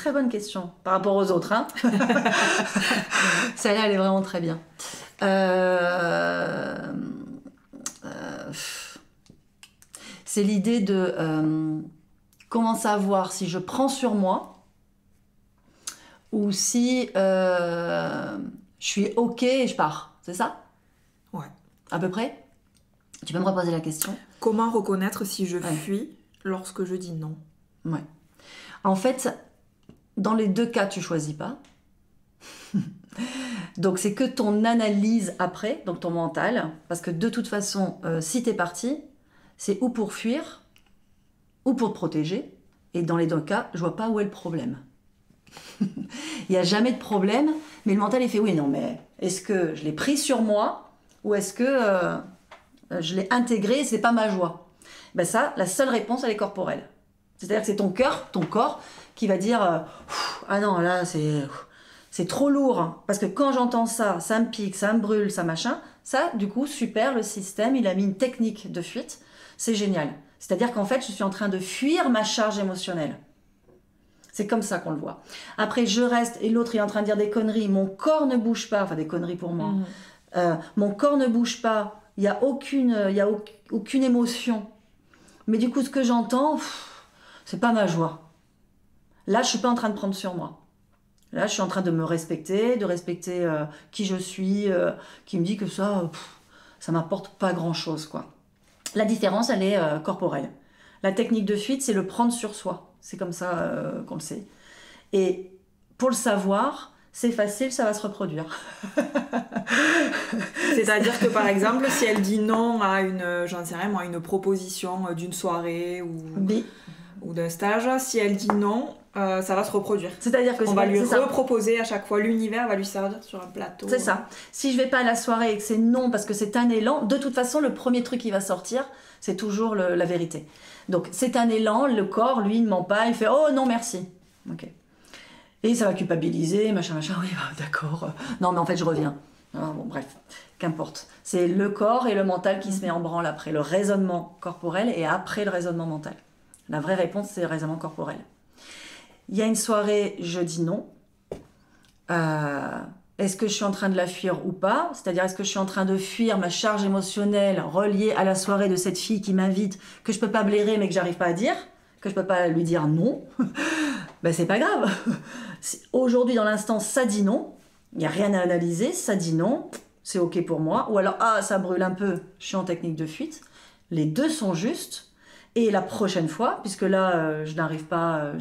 très bonne question par rapport aux autres. Hein. Celle-là, elle est vraiment très bien. C'est l'idée de comment savoir si je prends sur moi ou si je suis OK et je pars. C'est ça? Ouais. À peu près? Tu peux me reposer la question? Comment reconnaître si je fuis lorsque je dis non? Ouais. En fait, dans les deux cas, tu choisis pas. Donc, c'est que ton analyse après, donc ton mental, parce que de toute façon, si t'es parti, c'est ou pour fuir, ou pour te protéger. Et dans les deux cas, je vois pas où est le problème. Il n'y a jamais de problème, mais le mental, il fait oui, non, mais est-ce que je l'ai pris sur moi, ou est-ce que je l'ai intégré et c'est pas ma joie? Ben ça, la seule réponse, elle est corporelle. C'est-à-dire que c'est ton cœur, ton corps, qui va dire ah non, là, c'est trop lourd. Hein. Parce que quand j'entends ça, ça me pique, ça me brûle, ça machin. Ça, du coup, super, le système, il a mis une technique de fuite. C'est génial. C'est-à-dire qu'en fait, je suis en train de fuir ma charge émotionnelle. C'est comme ça qu'on le voit. Après, je reste et l'autre est en train de dire des conneries. Mon corps ne bouge pas. Enfin, des conneries pour moi. Mon corps ne bouge pas. Il n'y a aucune émotion. Mais du coup, ce que j'entends, c'est pas ma joie. Là, je suis pas en train de prendre sur moi. Là, je suis en train de me respecter, de respecter qui je suis, qui me dit que ça m'apporte pas grand-chose, quoi. La différence, elle est corporelle. La technique de fuite, c'est le prendre sur soi. C'est comme ça qu'on le sait. Et pour le savoir, c'est facile, ça va se reproduire. C'est-à-dire que par exemple, si elle dit non à une proposition d'une soirée ou d'un stage, si elle dit non, ça va se reproduire. C'est-à-dire que on va lui reproposer à chaque fois, l'univers va lui servir sur un plateau. C'est ça. Si je vais pas à la soirée et que c'est non parce que c'est un élan, de toute façon, le premier truc qui va sortir, c'est toujours la vérité. Donc c'est un élan, le corps, lui, ne ment pas, il fait oh non merci. Ok. Et ça va culpabiliser, machin, oui, d'accord. Non, mais en fait, je reviens. Ah, bon, bref, qu'importe. C'est le corps et le mental qui se met en branle après le raisonnement corporel et après le raisonnement mental. La vraie réponse, c'est le raisonnement corporel. Il y a une soirée, je dis non. Est-ce que je suis en train de la fuir ou pas? C'est-à-dire, est-ce que je suis en train de fuir ma charge émotionnelle reliée à la soirée de cette fille qui m'invite, que je peux pas blairer mais que j'arrive pas à dire, que je peux pas lui dire non? Ben, c'est pas grave. Aujourd'hui, dans l'instant, ça dit non. Il n'y a rien à analyser, ça dit non. C'est OK pour moi. Ou alors, ça brûle un peu, je suis en technique de fuite. Les deux sont justes. Et la prochaine fois, puisque là, je n'arrive pas,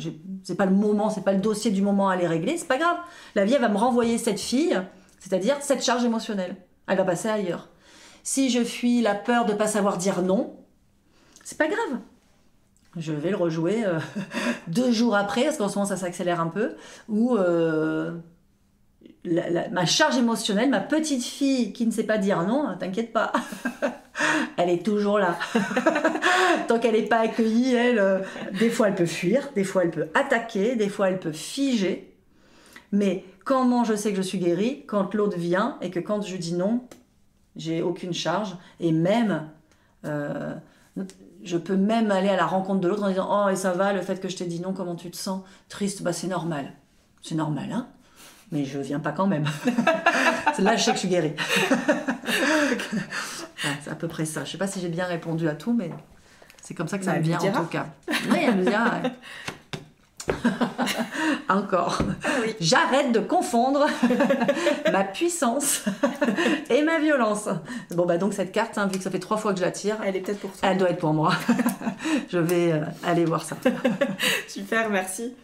c'est pas le moment, c'est pas le dossier du moment à les régler, c'est pas grave. La vie, elle va me renvoyer cette fille, c'est-à-dire cette charge émotionnelle. Elle va passer ailleurs. Si je fuis la peur de ne pas savoir dire non, c'est pas grave. Je vais le rejouer 2 jours après, parce qu'en ce moment, ça s'accélère un peu, où ma charge émotionnelle, ma petite fille qui ne sait pas dire non, t'inquiète pas, elle est toujours là. Tant qu'elle n'est pas accueillie, elle, des fois elle peut fuir, des fois elle peut attaquer, des fois elle peut figer. Mais comment je sais que je suis guérie? Quand l'autre vient et que quand je dis non, j'ai aucune charge. Et même, je peux même aller à la rencontre de l'autre en disant « Oh, et ça va, le fait que je t'ai dit non, comment tu te sens? Triste, bah c'est normal. » C'est normal, hein? Mais je viens pas quand même. Là, je sais que je suis guérie. C'est à peu près ça. Je sais pas si j'ai bien répondu à tout, mais c'est comme ça que ça me vient en tout cas. Oui, elle me dira. Encore. Oui. J'arrête de confondre ma puissance et ma violence. Bon, bah donc cette carte, vu que ça fait 3 fois que je la tire, elle est peut-être pour toi. Elle doit être pour moi. Je vais aller voir ça. Super, merci.